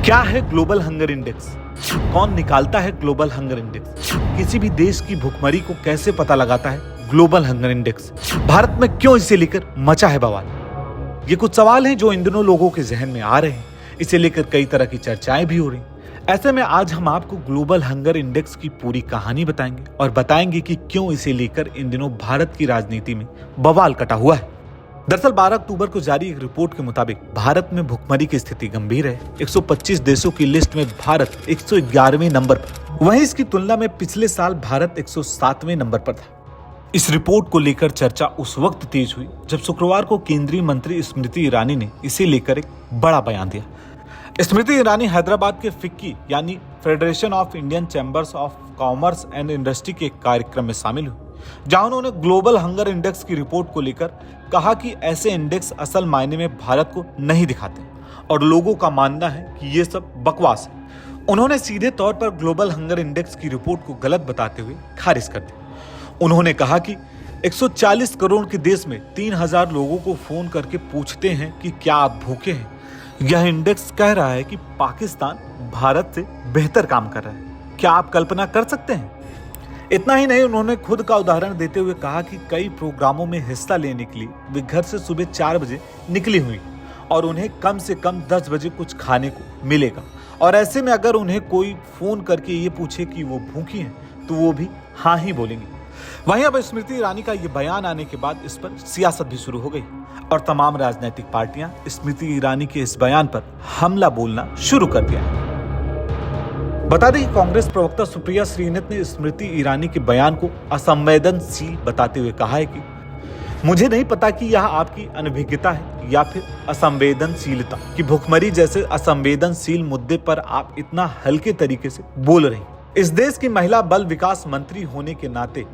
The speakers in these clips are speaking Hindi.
क्या है ग्लोबल हंगर इंडेक्स? कौन निकालता है ग्लोबल हंगर इंडेक्स? किसी भी देश की भुखमरी को कैसे पता लगाता है ग्लोबल हंगर इंडेक्स? भारत में क्यों इसे लेकर मचा है बवाल? ये कुछ सवाल हैं जो इन दिनों लोगों के जहन में आ रहे हैं। इसे लेकर कई तरह की चर्चाएं भी हो रही। ऐसे में आज हम आपको ग्लोबल हंगर इंडेक्स की पूरी कहानी बताएंगे और बताएंगे कि क्यों इसे लेकर इन दिनों भारत की राजनीति में बवाल कटा हुआ है। दरअसल 12 अक्टूबर को जारी एक रिपोर्ट के मुताबिक भारत में भुखमरी की स्थिति गंभीर है। 125 देशों की लिस्ट में भारत 111वें नंबर पर, वहीं इसकी तुलना में पिछले साल भारत 107वें नंबर पर था। इस रिपोर्ट को लेकर चर्चा उस वक्त तेज हुई जब शुक्रवार को केंद्रीय मंत्री स्मृति ईरानी ने इसे लेकर एक बड़ा बयान दिया। स्मृति ईरानी हैदराबाद के फिक्की यानी federation of Indian chambers of commerce and industry के कार्यक्रम में शामिल हुई, जहां उन्होंने ग्लोबल हंगर इंडेक्स की रिपोर्ट को लेकर कहा कि ऐसे इंडेक्स असल मायने में भारत को नहीं दिखाते और लोगों का मानना है कि ये सब बकवास है। उन्होंने सीधे तौर पर ग्लोबल हंगर इंडेक्स की रिपोर्ट को गलत बताते हुए खारिज कर दिया। उन्होंने कहा कि 140 करोड़ के देश में 3000 लोगों को फोन करके पूछते हैं कि क्या आप भूखे हैं। यह इंडेक्स कह रहा है कि पाकिस्तान भारत से बेहतर काम कर रहा है। क्या आप कल्पना कर सकते हैं? इतना ही नहीं, उन्होंने खुद का उदाहरण देते हुए कहा कि कई प्रोग्रामों में हिस्सा लेने के लिए वे घर से सुबह 4 बजे निकली हुई और उन्हें कम से कम 10 बजे कुछ खाने को मिलेगा। और ऐसे में अगर उन्हें कोई फोन करके ये पूछे कि वो भूखी हैं तो वो भी हाँ ही बोलेंगे। वहीं अब स्मृति ईरानी का ये बयान आने के बाद इस पर सियासत भी शुरू हो गई और तमाम राजनीतिक पार्टियां स्मृति ईरानी के इस बयान पर हमला बोलना शुरू कर दिया है। बता दें कि कांग्रेस प्रवक्ता सुप्रिया श्रीनाथ ने स्मृति ईरानी के बयान को असंवेदनशील बताते हुए कहा है कि मुझे नहीं पता कि यह आपकी अनभिज्ञता है या फिर असंवेदनशीलता कि भुखमरी जैसे असंवेदनशील मुद्दे पर आप इतना हल्के तरीके से बोल रही हैं। इस देश की महिला बल विकास मंत्री होने के नाते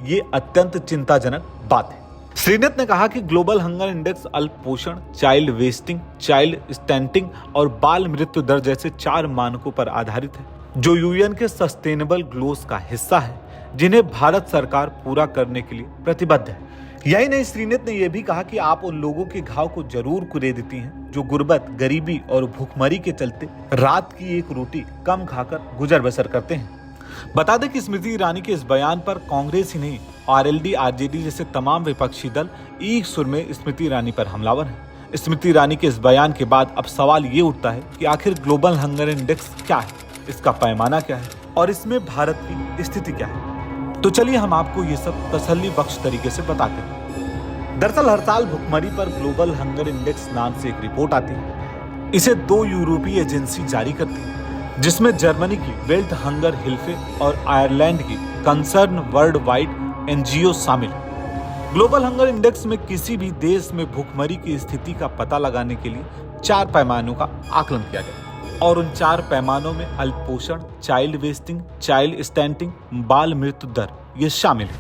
ये अत्यंत चिंताजनक बात है। श्रीनाथ ने कहा कि ग्लोबल हंगर इंडेक्स अल्प पोषण, चाइल्ड वेस्टिंग, चाइल्ड स्टंटिंग और बाल मृत्यु दर जैसे 4 मानकों पर आधारित है जो यूएन के सस्टेनेबल गोल्स का हिस्सा है, जिन्हें भारत सरकार पूरा करने के लिए प्रतिबद्ध है। यही नहीं, श्रीनाथ ने यह भी कहा कि आप उन लोगों के घाव को जरूर कुरेदती हैं जो गुर्बत, गरीबी और भूखमरी के चलते रात की एक रोटी कम खाकर गुजर बसर करते हैं। बता दें कि स्मृति ईरानी के इस बयान पर कांग्रेस ही नहीं, आरएलडी, आरजेडी जैसे तमाम विपक्षी दल एक सुर में स्मृति ईरानी पर हमलावर हैं। स्मृति ईरानी के इस बयान के बाद अब सवाल ये उठता है कि आखिर ग्लोबल हंगर इंडेक्स क्या है, इसका पैमाना क्या है और इसमें भारत की स्थिति क्या है। तो चलिए हम आपको ये सब तसल्ली बख्श तरीके से बताते हैं। दरअसल हर साल भुखमरी पर ग्लोबल हंगर इंडेक्स नाम से एक रिपोर्ट आती है। इसे 2 यूरोपीय एजेंसी जारी करती है, जिसमें जर्मनी की वेल्थ हंगर हिल्फे और आयरलैंड की कंसर्न वर्ल्ड वाइड एनजीओ शामिल है। ग्लोबल हंगर इंडेक्स में किसी भी देश में भुखमरी की स्थिति का पता लगाने के लिए 4 पैमानों का आकलन किया गया और उन 4 पैमानों में अल्पपोषण, चाइल्ड वेस्टिंग, चाइल्ड स्टंटिंग, बाल मृत्यु दर ये शामिल है।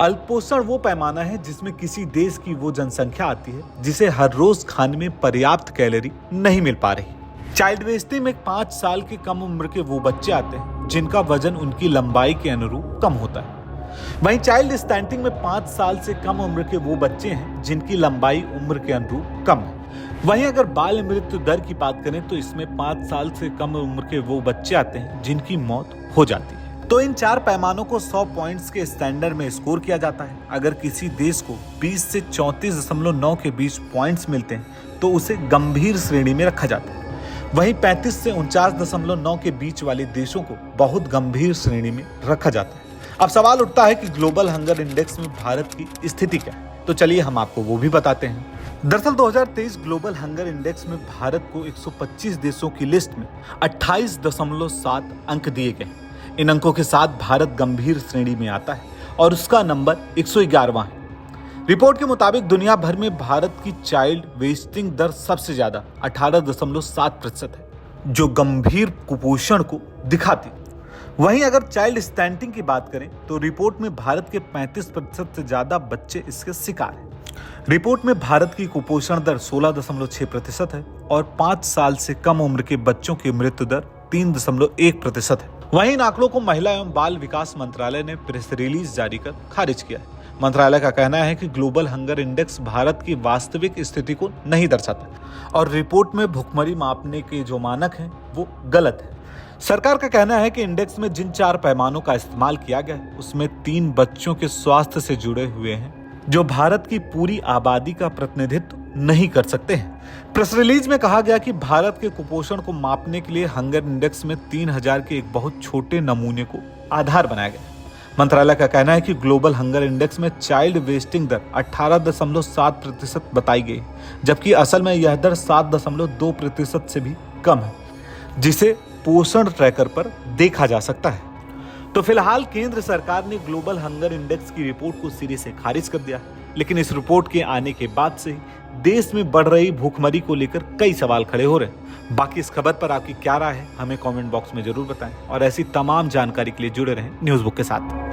अल्पपोषण वो पैमाना है जिसमें किसी देश की वो जनसंख्या आती है जिसे हर रोज खाने में पर्याप्त कैलोरी नहीं मिल पा रही। चाइल्ड वेस्टिंग में 5 साल के कम उम्र के वो बच्चे आते हैं जिनका वजन उनकी लंबाई के अनुरूप कम होता है। वहीं चाइल्ड स्टंटिंग में 5 साल से कम उम्र के वो बच्चे हैं जिनकी लंबाई उम्र के अनुरूप कम है। वहीं अगर बाल मृत्यु दर की बात करें तो इसमें 5 साल से कम उम्र के वो बच्चे आते हैं जिनकी मौत हो जाती है। तो इन 4 पैमानों को 100 पॉइंट्स के स्टैंडर्ड में स्कोर किया जाता है। अगर किसी देश को 20 से 34.9 के बीच पॉइंट्स मिलते हैं तो उसे गंभीर श्रेणी में रखा जाता है। वहीं 35 से 49.9 के बीच वाले देशों को बहुत गंभीर श्रेणी में रखा जाता है। अब सवाल उठता है कि ग्लोबल हंगर इंडेक्स में भारत की स्थिति क्या है, तो चलिए हम आपको वो भी बताते हैं। दरअसल 2023 ग्लोबल हंगर इंडेक्स में भारत को 125 देशों की लिस्ट में 28.7 अंक दिए गए। इन अंकों के साथ भारत गंभीर श्रेणी में आता है और उसका नंबर 111वां है। रिपोर्ट के मुताबिक दुनिया भर में भारत की चाइल्ड वेस्टिंग दर सबसे ज्यादा 18.7% है, जो गंभीर कुपोषण को दिखाती है। वहीं अगर चाइल्ड स्टंटिंग की बात करें तो रिपोर्ट में भारत के 35% से ज्यादा बच्चे इसके शिकार हैं। रिपोर्ट में भारत की कुपोषण दर 16.6% है और 5 साल से कम उम्र के बच्चों की मृत्यु दर 3.1% है। वहीं इन आंकड़ों को महिला एवं बाल विकास मंत्रालय ने प्रेस रिलीज जारी कर खारिज किया है। मंत्रालय का कहना है कि ग्लोबल हंगर इंडेक्स भारत की वास्तविक स्थिति को नहीं दर्शाता और रिपोर्ट में भुखमरी मापने के जो मानक हैं वो गलत है। सरकार का कहना है कि इंडेक्स में जिन 4 पैमानों का इस्तेमाल किया गया है उसमें 3 बच्चों के स्वास्थ्य से जुड़े हुए हैं जो भारत की पूरी आबादी का प्रतिनिधित्व नहीं कर सकते हैं। प्रेस रिलीज में कहा गया कि भारत के कुपोषण को मापने के लिए हंगर इंडेक्स में 3000 के एक बहुत छोटे नमूने को आधार बनाया गया। मंत्रालय का कहना है कि ग्लोबल हंगर इंडेक्स में चाइल्ड वेस्टिंग दर 18.7% बताई गई, जबकि असल में यह दर 7.2% से भी कम है, जिसे पोषण ट्रैकर पर देखा जा सकता है। तो फिलहाल केंद्र सरकार ने ग्लोबल हंगर इंडेक्स की रिपोर्ट को सिरे से खारिज कर दिया, लेकिन इस रिपोर्ट के आने के बाद से देश में बढ़ रही भूखमरी को लेकर कई सवाल खड़े हो रहे हैं। बाकी इस खबर पर आपकी क्या राय है हमें कमेंट बॉक्स में जरूर बताएं और ऐसी तमाम जानकारी के लिए जुड़े रहें न्यूज़ बुक के साथ।